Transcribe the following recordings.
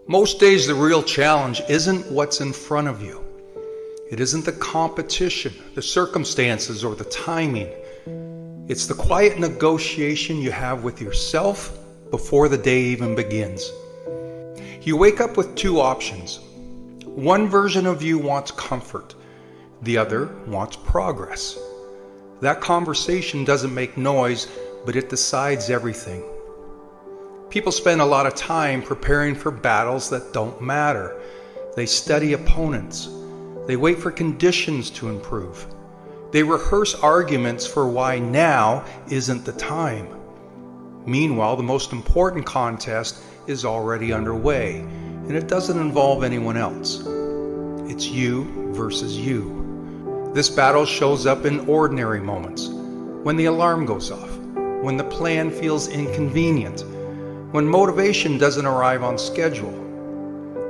Most days the real challenge isn't what's in front of you. It isn't the competition, the circumstances, or the timing. It's the quiet negotiation you have with yourself before the day even begins. You wake up with two options. One version of you wants comfort. The other wants progress. That conversation doesn't make noise, but it decides everything. People spend a lot of time preparing for battles that don't matter. They study opponents. They wait for conditions to improve. They rehearse arguments for why now isn't the time. Meanwhile, the most important contest is already underway, and it doesn't involve anyone else. It's you versus you. This battle shows up in ordinary moments, when the alarm goes off, when the plan feels inconvenient, when motivation doesn't arrive on schedule.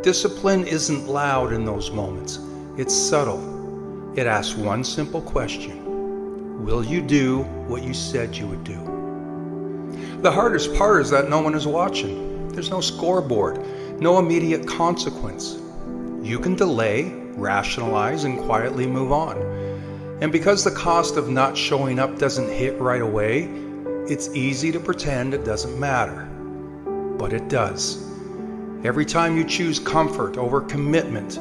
Discipline isn't loud in those moments. It's subtle. It asks one simple question. Will you do what you said you would do? The hardest part is that no one is watching. There's no scoreboard, no immediate consequence. You can delay, rationalize, and quietly move on. And because the cost of not showing up doesn't hit right away, it's easy to pretend it doesn't matter. But it does. Every time you choose comfort over commitment,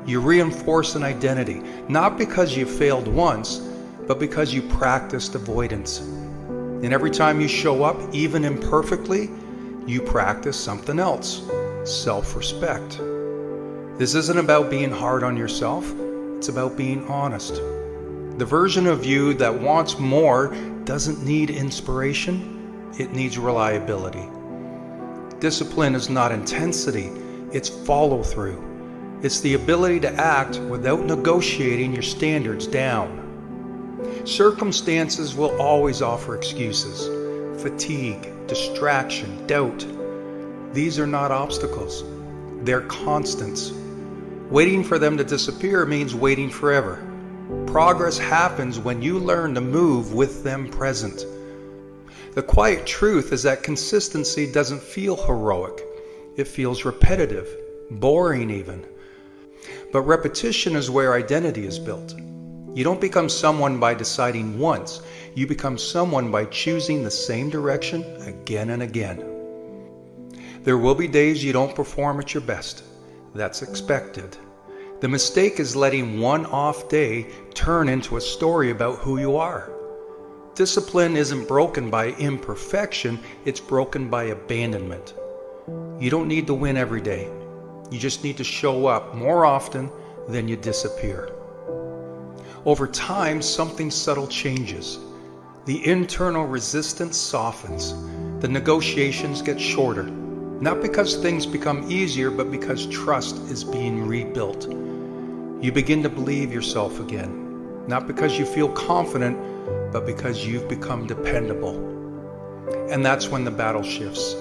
you reinforce an identity, not because you failed once, but because you practiced avoidance. And every time you show up, even imperfectly, you practice something else, self-respect. This isn't about being hard on yourself, it's about being honest. The version of you that wants more doesn't need inspiration, it needs reliability. Discipline is not intensity, it's follow-through. It's the ability to act without negotiating your standards down. Circumstances will always offer excuses. Fatigue, distraction, doubt. These are not obstacles. They're constants. Waiting for them to disappear means waiting forever. Progress happens when you learn to move with them present. The quiet truth is that consistency doesn't feel heroic. It feels repetitive, boring even. But repetition is where identity is built. You don't become someone by deciding once. You become someone by choosing the same direction again and again. There will be days you don't perform at your best. That's expected. The mistake is letting one off day turn into a story about who you are. Discipline isn't broken by imperfection, it's broken by abandonment. You don't need to win every day. You just need to show up more often than you disappear. Over time, something subtle changes. The internal resistance softens. The negotiations get shorter. Not because things become easier, but because trust is being rebuilt. You begin to believe yourself again. Not because you feel confident, but because you've become dependable. And that's when the battle shifts.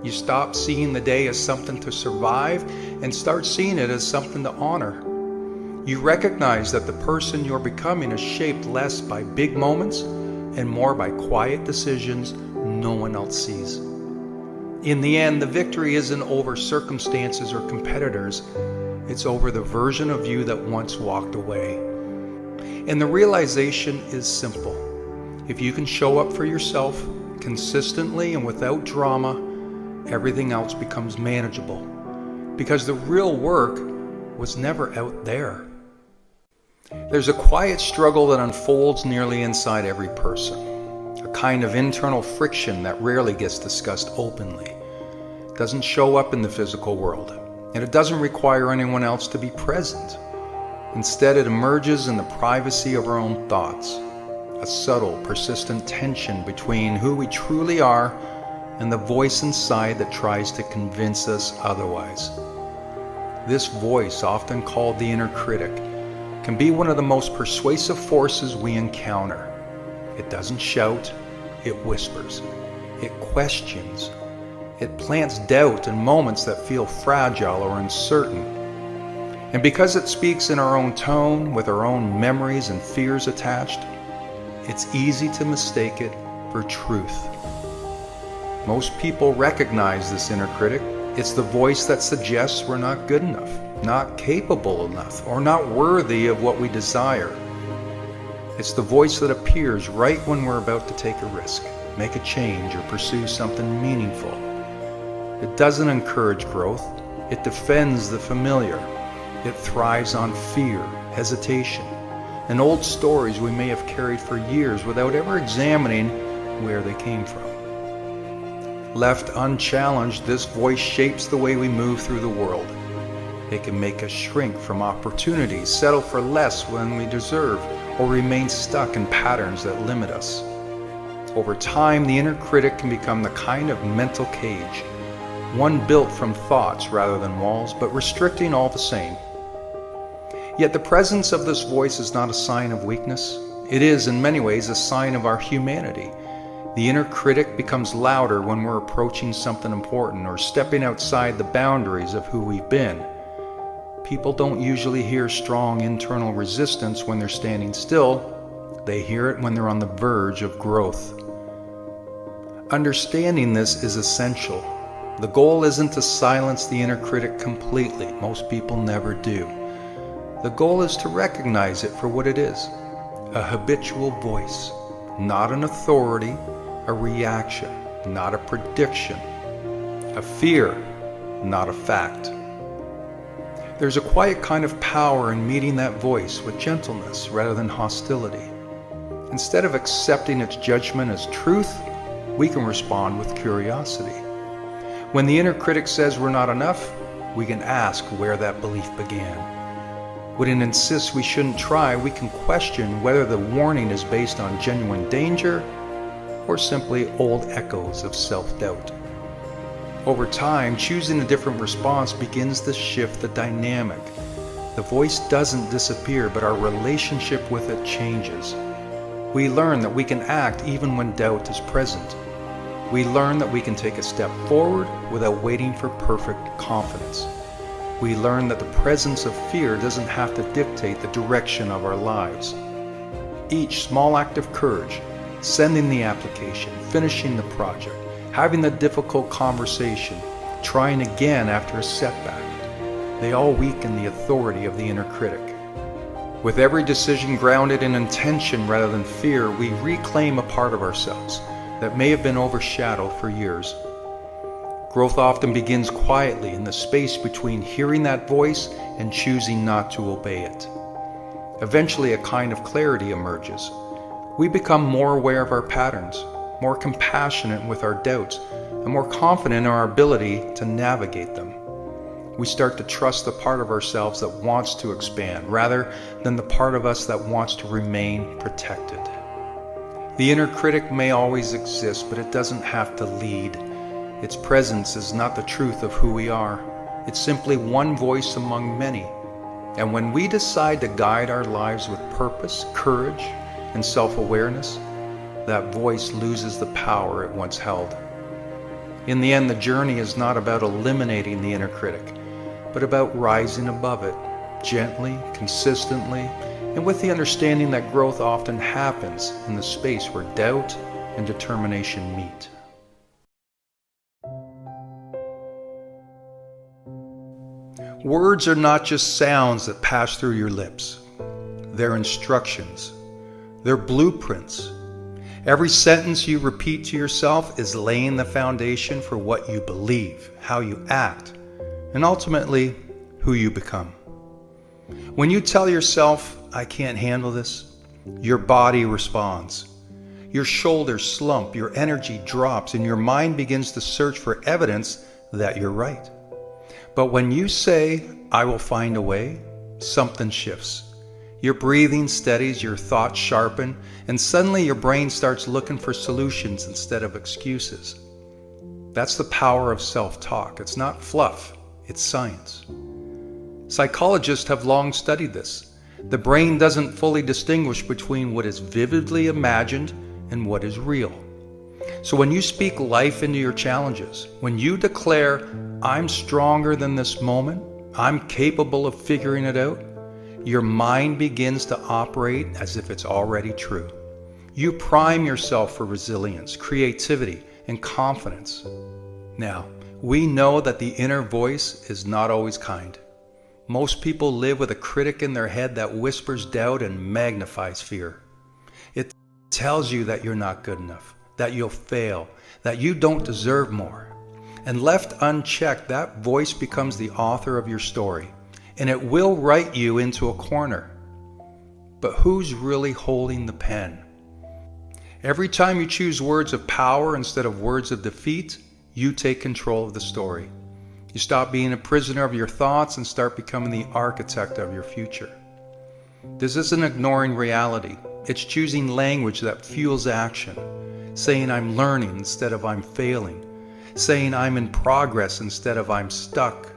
You stop seeing the day as something to survive and start seeing it as something to honor. You recognize that the person you're becoming is shaped less by big moments and more by quiet decisions no one else sees. In the end, the victory isn't over circumstances or competitors. It's over the version of you that once walked away. And the realization is simple. If you can show up for yourself consistently and without drama, everything else becomes manageable. Because the real work was never out there. There's a quiet struggle that unfolds nearly inside every person. A kind of internal friction that rarely gets discussed openly. It doesn't show up in the physical world, and it doesn't require anyone else to be present. Instead, it emerges in the privacy of our own thoughts. A subtle, persistent tension between who we truly are and the voice inside that tries to convince us otherwise. This voice, often called the inner critic, can be one of the most persuasive forces we encounter. It doesn't shout, it whispers. It questions. It plants doubt in moments that feel fragile or uncertain. And because it speaks in our own tone, with our own memories and fears attached, it's easy to mistake it for truth. Most people recognize this inner critic It's the voice that suggests we're not good enough, not capable enough, or not worthy of what we desire. It's the voice that appears right when we're about to take a risk, make a change, or pursue something meaningful. It doesn't encourage growth. It defends the familiar. It thrives on fear, hesitation, and old stories we may have carried for years without ever examining where they came from. Left unchallenged, this voice shapes the way we move through the world. It can make us shrink from opportunities, settle for less when we deserve, or remain stuck in patterns that limit us. Over time, the inner critic can become the kind of mental cage, one built from thoughts rather than walls, but restricting all the same. Yet the presence of this voice is not a sign of weakness. It is, in many ways, a sign of our humanity. The inner critic becomes louder when we're approaching something important or stepping outside the boundaries of who we've been. People don't usually hear strong internal resistance when they're standing still. They hear it when they're on the verge of growth. Understanding this is essential. The goal isn't to silence the inner critic completely. Most people never do. The goal is to recognize it for what it is, a habitual voice, not an authority, a reaction, not a prediction, a fear, not a fact. There's a quiet kind of power in meeting that voice with gentleness rather than hostility. Instead of accepting its judgment as truth, we can respond with curiosity. When the inner critic says we're not enough, we can ask where that belief began. When it insists we shouldn't try, we can question whether the warning is based on genuine danger or simply old echoes of self-doubt. Over time, choosing a different response begins to shift the dynamic. The voice doesn't disappear, but our relationship with it changes. We learn that we can act even when doubt is present. We learn that we can take a step forward without waiting for perfect confidence. We learn that the presence of fear doesn't have to dictate the direction of our lives. Each small act of courage, sending the application, finishing the project, having the difficult conversation, trying again after a setback, they all weaken the authority of the inner critic. With every decision grounded in intention rather than fear, we reclaim a part of ourselves that may have been overshadowed for years. Growth often begins quietly in the space between hearing that voice and choosing not to obey it. Eventually, a kind of clarity emerges. We become more aware of our patterns, more compassionate with our doubts, and more confident in our ability to navigate them. We start to trust the part of ourselves that wants to expand rather than the part of us that wants to remain protected. The inner critic may always exist, but it doesn't have to lead. Its presence is not the truth of who we are. It's simply one voice among many. And when we decide to guide our lives with purpose, courage, and self-awareness, that voice loses the power it once held. In the end, the journey is not about eliminating the inner critic, but about rising above it, gently, consistently, and with the understanding that growth often happens in the space where doubt and determination meet. Words are not just sounds that pass through your lips. They're instructions. They're blueprints. Every sentence you repeat to yourself is laying the foundation for what you believe, how you act, and ultimately, who you become. When you tell yourself, "I can't handle this," your body responds. Your shoulders slump, your energy drops, and your mind begins to search for evidence that you're right. But when you say, "I will find a way," something shifts. Your breathing steadies, your thoughts sharpen, and suddenly your brain starts looking for solutions instead of excuses. That's the power of self-talk. It's not fluff, it's science. Psychologists have long studied this. The brain doesn't fully distinguish between what is vividly imagined and what is real. So when you speak life into your challenges, when you declare, "I'm stronger than this moment, I'm capable of figuring it out," your mind begins to operate as if it's already true. You prime yourself for resilience, creativity, and confidence. Now, We know that the inner voice is not always kind. Most people live with a critic in their head that whispers doubt and magnifies fear. It tells you that you're not good enough, that you'll fail, that you don't deserve more. And left unchecked, that voice becomes the author of your story, and it will write you into a corner. But who's really holding the pen? Every time you choose words of power instead of words of defeat, you take control of the story. You stop being a prisoner of your thoughts and start becoming the architect of your future. This isn't ignoring reality. It's choosing language that fuels action, saying I'm learning instead of I'm failing, saying I'm in progress instead of I'm stuck.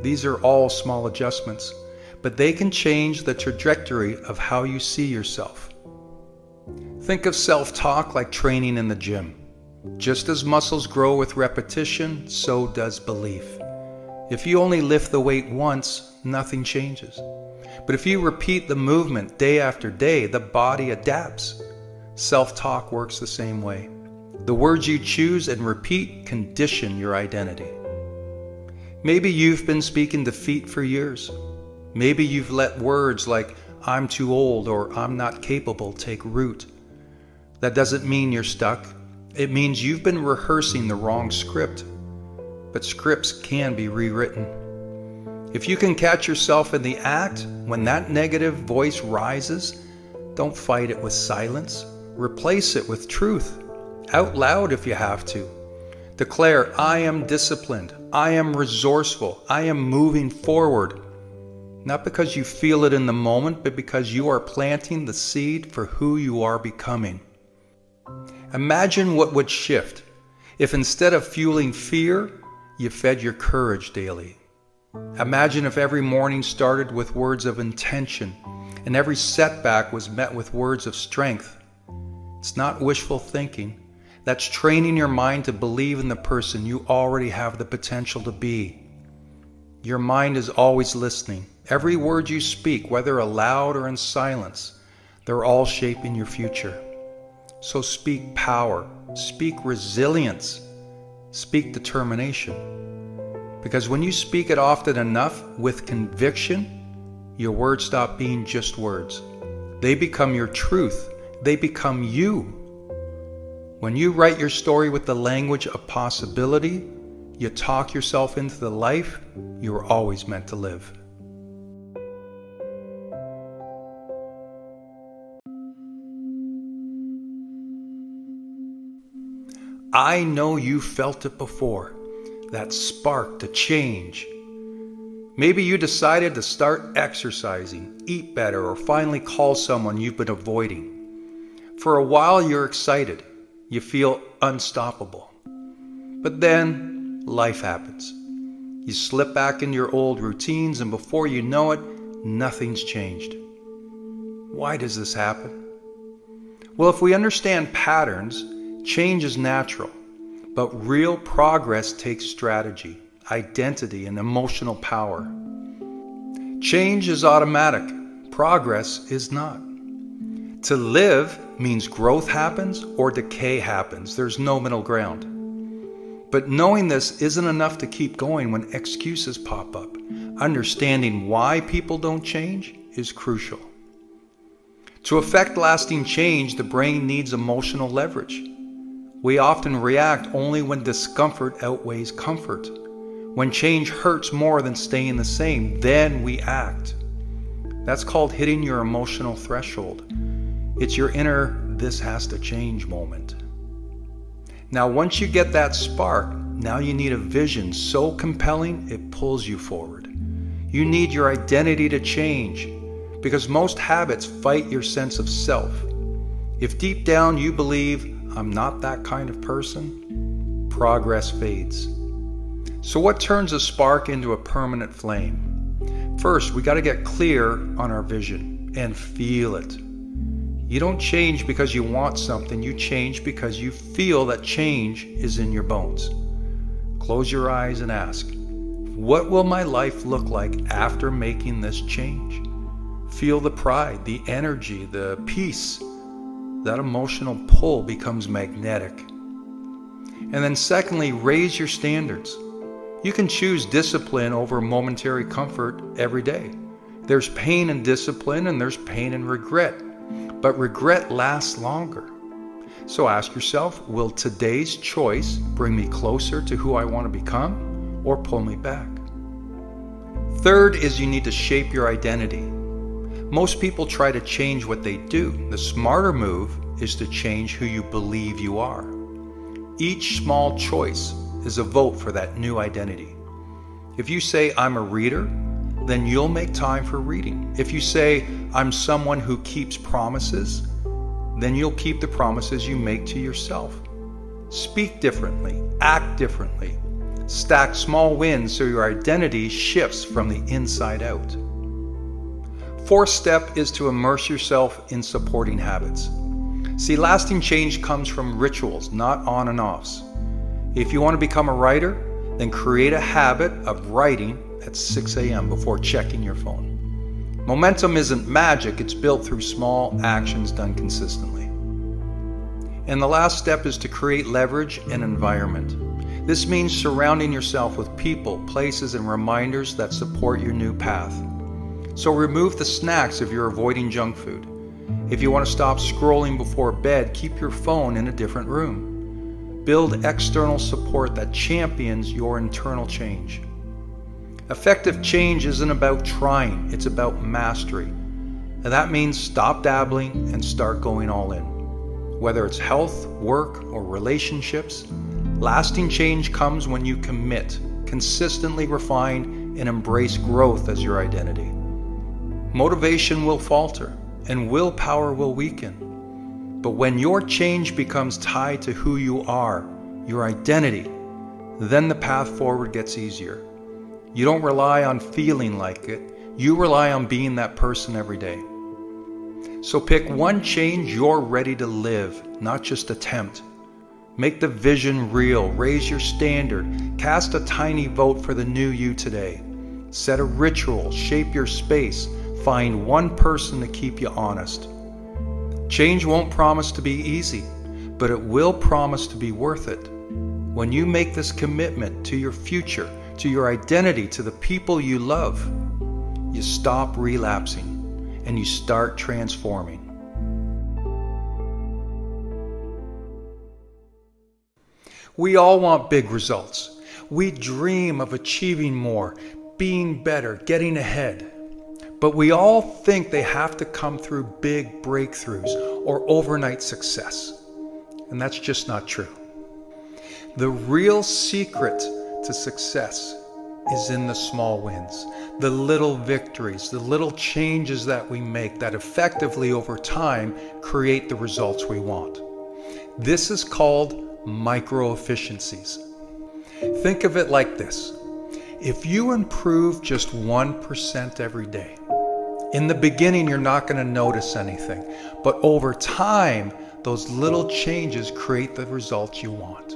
These are all small adjustments, but they can change the trajectory of how you see yourself. Think of self-talk like training in the gym. Just as muscles grow with repetition, so does belief. If you only lift the weight once, nothing changes. But if you repeat the movement day after day, the body adapts. Self-talk works the same way. The words you choose and repeat condition your identity. Maybe you've been speaking defeat for years. Maybe you've let words like I'm too old or I'm not capable take root. That doesn't mean you're stuck. It means you've been rehearsing the wrong script. But scripts can be rewritten. If you can catch yourself in the act, when that negative voice rises, don't fight it with silence. Replace it with truth, out loud if you have to. Declare, I am disciplined, I am resourceful, I am moving forward. Not because you feel it in the moment, but because you are planting the seed for who you are becoming. Imagine what would shift if instead of fueling fear, you fed your courage daily. Imagine if every morning started with words of intention and every setback was met with words of strength. It's not wishful thinking. That's training your mind to believe in the person you already have the potential to be. Your mind is always listening. Every word you speak, whether aloud or in silence, they're all shaping your future. So speak power, speak resilience, speak determination. Because when you speak it often enough with conviction, your words stop being just words. They become your truth. They become you. When you write your story with the language of possibility, you talk yourself into the life you were always meant to live. I know you felt it before, that spark to change. Maybe you decided to start exercising, eat better, or finally call someone you've been avoiding. For a while you're excited, you feel unstoppable. But then life happens. You slip back into your old routines, and before you know it, nothing's changed. Why does this happen? Well, if we understand patterns, change is natural, but real progress takes strategy, identity, and emotional power. Change is automatic. Progress is not. To live means growth happens or decay happens. There's no middle ground. But knowing this isn't enough to keep going when excuses pop up. Understanding why people don't change is crucial. To effect lasting change, the brain needs emotional leverage. We often react only when discomfort outweighs comfort. When change hurts more than staying the same, then we act. That's called hitting your emotional threshold. It's your inner, this has to change moment. Now, once you get that spark, now you need a vision so compelling it pulls you forward. You need your identity to change, because most habits fight your sense of self. If deep down you believe, I'm not that kind of person, progress fades. So what turns a spark into a permanent flame? First, we got to get clear on our vision and feel it. You don't change because you want something, you change because you feel that change is in your bones. Close your eyes and ask, what will my life look like after making this change? Feel the pride, the energy, the peace. That emotional pull becomes magnetic. And then secondly, raise your standards. You can choose discipline over momentary comfort every day. There's pain in discipline and there's pain in regret, but regret lasts longer. So ask yourself, will today's choice bring me closer to who I want to become or pull me back? Third is you need to shape your identity. Most people try to change what they do. The smarter move is to change who you believe you are. Each small choice is a vote for that new identity. If you say, I'm a reader, then you'll make time for reading. If you say, I'm someone who keeps promises, then you'll keep the promises you make to yourself. Speak differently, act differently. Stack small wins so your identity shifts from the inside out. Fourth step is to immerse yourself in supporting habits. See, lasting change comes from rituals, not on and offs. If you want to become a writer, then create a habit of writing at 6 a.m. before checking your phone. Momentum isn't magic, it's built through small actions done consistently. And the last step is to create leverage and environment. This means surrounding yourself with people, places, and reminders that support your new path. So remove the snacks if you're avoiding junk food. If you want to stop scrolling before bed, keep your phone in a different room. Build external support that champions your internal change. Effective change isn't about trying, it's about mastery. And that means stop dabbling and start going all in. Whether it's health, work, or relationships, lasting change comes when you commit, consistently refine, and embrace growth as your identity. Motivation will falter, and willpower will weaken. But when your change becomes tied to who you are, your identity, then the path forward gets easier. You don't rely on feeling like it, you rely on being that person every day. So pick one change you're ready to live, not just attempt. Make the vision real, raise your standard, cast a tiny vote for the new you today. Set a ritual, shape your space, find one person to keep you honest. Change won't promise to be easy, but it will promise to be worth it. When you make this commitment to your future, to your identity, to the people you love, you stop relapsing and you start transforming. We all want big results. We dream of achieving more, being better, getting ahead. But we all think they have to come through big breakthroughs or overnight success. And that's just not true. The real secret to success is in the small wins, the little victories, the little changes that we make that effectively over time create the results we want. This is called micro efficiencies. Think of it like this. If you improve just 1% every day, in the beginning you're not going to notice anything, but over time those little changes create the results you want.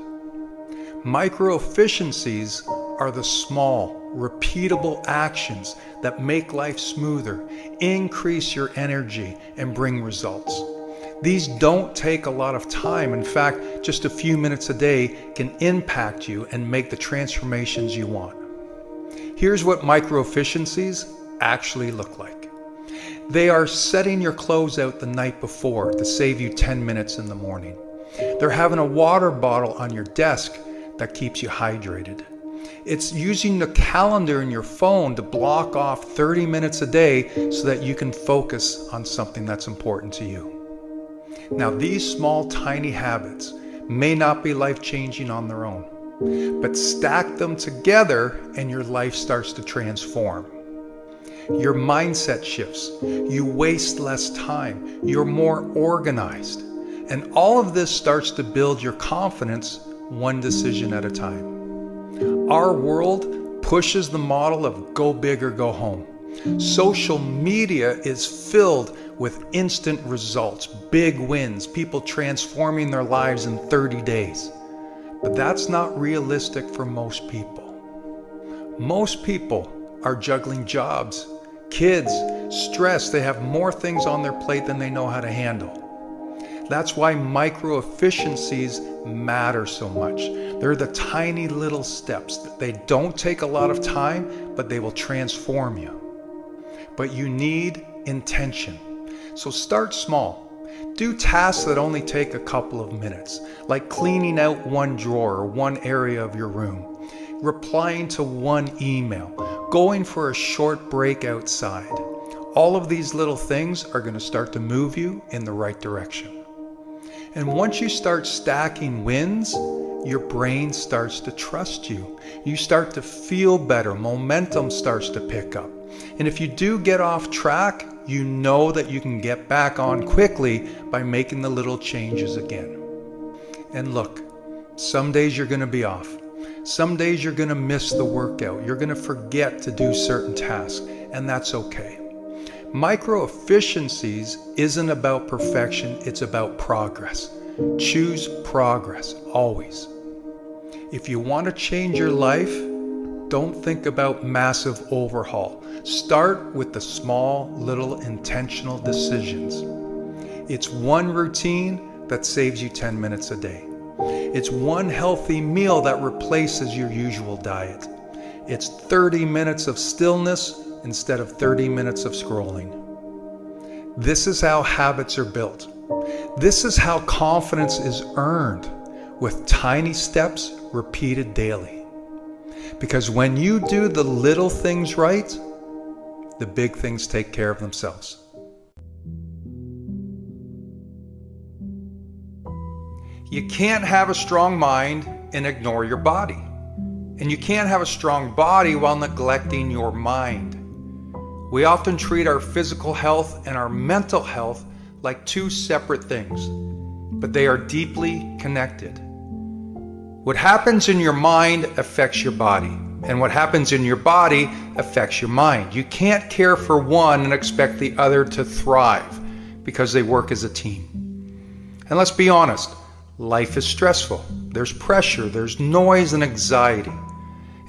Micro efficiencies are the small, repeatable actions that make life smoother, increase your energy, and bring results. These don't take a lot of time. In fact, just a few minutes a day can impact you and make the transformations you want. Here's what micro efficiencies actually look like. They are setting your clothes out the night before to save you 10 minutes in the morning. They're having a water bottle on your desk that keeps you hydrated. It's using the calendar in your phone to block off 30 minutes a day so that you can focus on something that's important to you. Now, these small, tiny habits may not be life-changing on their own, but stack them together and your life starts to transform. Your mindset shifts, you waste less time, you're more organized, and all of this starts to build your confidence one decision at a time. Our world pushes the model of go big or go home. Social media is filled with instant results, big wins, people transforming their lives in 30 days. But that's not realistic for most people. Most people are juggling jobs, kids, stress. They have more things on their plate than they know how to handle. That's why micro efficiencies matter so much. They're the tiny little steps. They don't take a lot of time, but they will transform you. But you need intention. So start small. Do tasks that only take a couple of minutes, like cleaning out one drawer or one area of your room, replying to one email, going for a short break outside. All of these little things are going to start to move you in the right direction. And once you start stacking wins, your brain starts to trust you. You start to feel better. Momentum starts to pick up. And if you do get off track, you know that you can get back on quickly by making the little changes again. And look, some days you're going to be off. Some days you're going to miss the workout. You're going to forget to do certain tasks, and that's okay. Micro efficiencies isn't about perfection, it's about progress. Choose progress, always. If you want to change your life, don't think about massive overhaul. Start with the small, little intentional decisions. It's one routine that saves you 10 minutes a day. It's one healthy meal that replaces your usual diet. It's 30 minutes of stillness instead of 30 minutes of scrolling. This is how habits are built. This is how confidence is earned, with tiny steps repeated daily. Because when you do the little things right, the big things take care of themselves. You can't have a strong mind and ignore your body. And you can't have a strong body while neglecting your mind. We often treat our physical health and our mental health like two separate things, but they are deeply connected. What happens in your mind affects your body, and what happens in your body affects your mind. You can't care for one and expect the other to thrive because they work as a team. And let's be honest, life is stressful. There's pressure, there's noise and anxiety.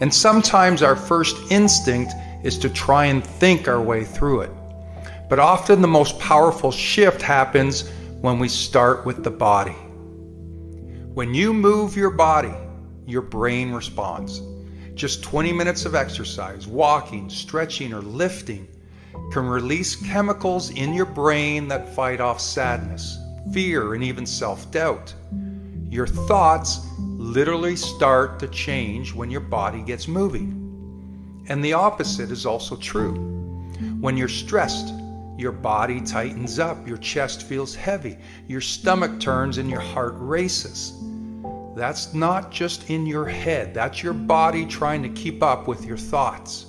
And sometimes our first instinct is to try and think our way through it. But often the most powerful shift happens when we start with the body. When you move your body, your brain responds. Just 20 minutes of exercise, walking, stretching, or lifting can release chemicals in your brain that fight off sadness, fear, and even self-doubt. Your thoughts literally start to change when your body gets moving. And the opposite is also true. When you're stressed, your body tightens up, your chest feels heavy, your stomach turns, and your heart races. That's not just in your head, that's your body trying to keep up with your thoughts.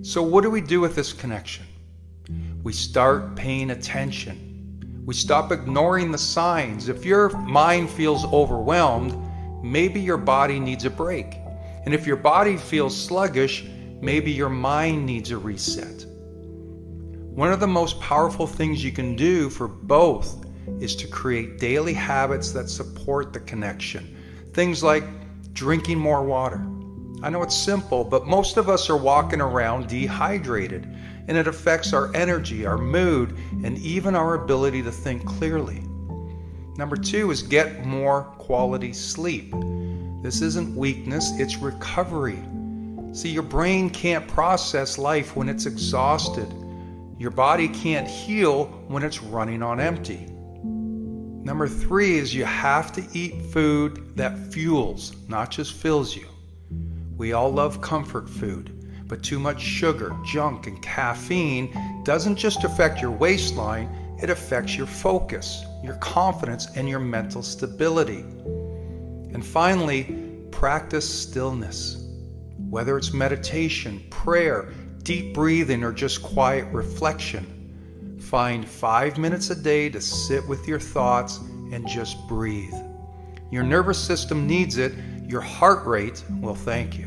So what do we do with this connection? We start paying attention. We stop ignoring the signs. If your mind feels overwhelmed, maybe your body needs a break. And if your body feels sluggish, maybe your mind needs a reset. One of the most powerful things you can do for both is to create daily habits that support the connection. Things like drinking more water. I know it's simple, but most of us are walking around dehydrated, and it affects our energy, our mood, and even our ability to think clearly. Number 2 is get more quality sleep. This isn't weakness, it's recovery. See, your brain can't process life when it's exhausted. Your body can't heal when it's running on empty. Number 3 is you have to eat food that fuels, not just fills you. We all love comfort food, but too much sugar, junk, and caffeine doesn't just affect your waistline, it affects your focus, your confidence, and your mental stability. And finally, practice stillness. Whether it's meditation, prayer, deep breathing, or just quiet reflection, find 5 minutes a day to sit with your thoughts and just breathe. Your nervous system needs it, your heart rate will thank you.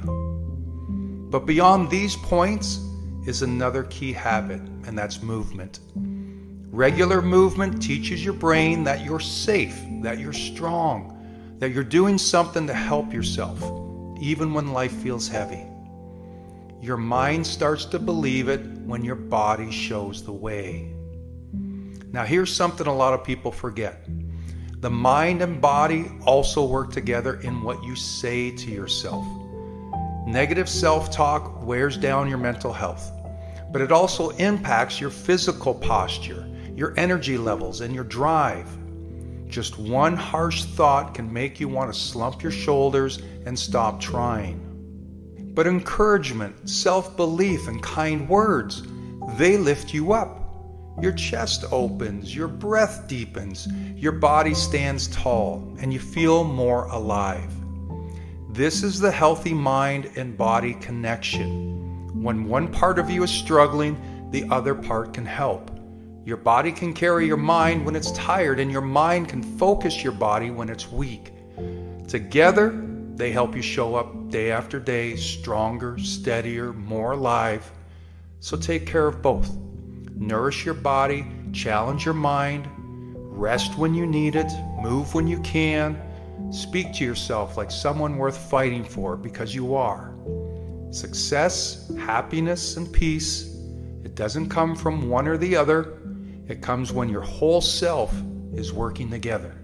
But beyond these points is another key habit, and that's movement. Regular movement teaches your brain that you're safe, that you're strong, that you're doing something to help yourself, even when life feels heavy. Your mind starts to believe it when your body shows the way. Now here's something a lot of people forget. The mind and body also work together in what you say to yourself. Negative self-talk wears down your mental health, but it also impacts your physical posture, your energy levels, and your drive. Just one harsh thought can make you want to slump your shoulders and stop trying. But encouragement, self-belief, and kind words, they lift you up. Your chest opens, your breath deepens, your body stands tall, and you feel more alive. This is the healthy mind and body connection. When one part of you is struggling, the other part can help. Your body can carry your mind when it's tired, and your mind can focus your body when it's weak. Together, they help you show up day after day, stronger, steadier, more alive. So take care of both. Nourish your body, challenge your mind, rest when you need it, move when you can. Speak to yourself like someone worth fighting for, because you are. Success, happiness, and peace, it doesn't come from one or the other. It comes when your whole self is working together.